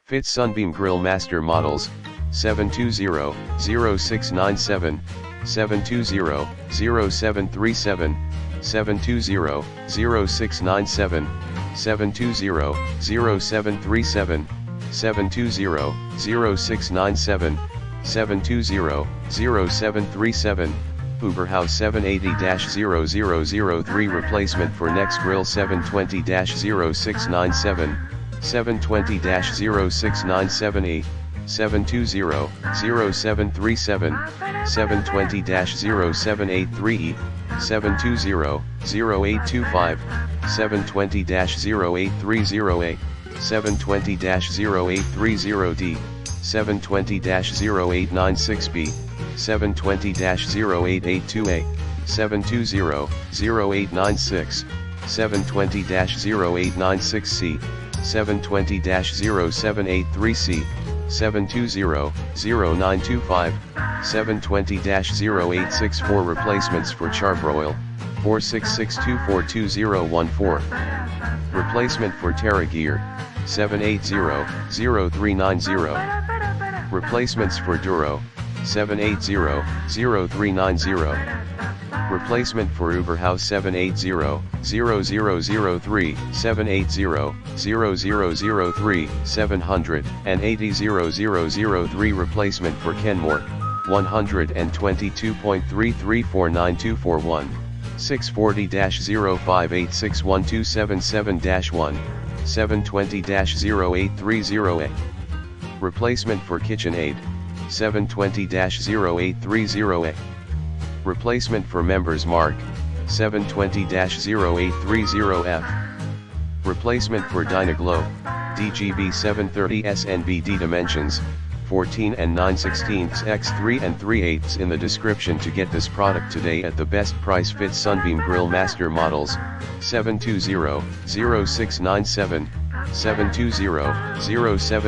Fit Sunbeam Grill Master Models, 720-0697, 720-0737, 720-0697, 720-0737, 720-0697, 720-0737, Uberhouse 780-0003 replacement for Nexgrill 720-0697, 720-0697E, 720-0737, 720-0783E, 720-0825, 720-0830A, 720-0830D, 720-0896B, 720-0882A, 720-0896, 720-0896C, 720-0783C, 720-0925, 720-0864 replacements for charbroil, 4662422014. Replacement for Terra Gear, 780-0390. Replacements for Duro, 780-0390. Replacement for Uberhouse 780-0003, 780-0003, 780-0003 replacement for Kenmore, 122.3349241, 640-05861277-1, 720-0830A. Replacement for KitchenAid, 720-0830A. Replacement for Members Mark, 720-0830F. Replacement for Dynaglow, DGB 730 SNBD dimensions, 14 and 9/16 x 3 and 3/8 in the description to get this product today at the best price. Fit Sunbeam Grill Master Models, 720-0697, 720-07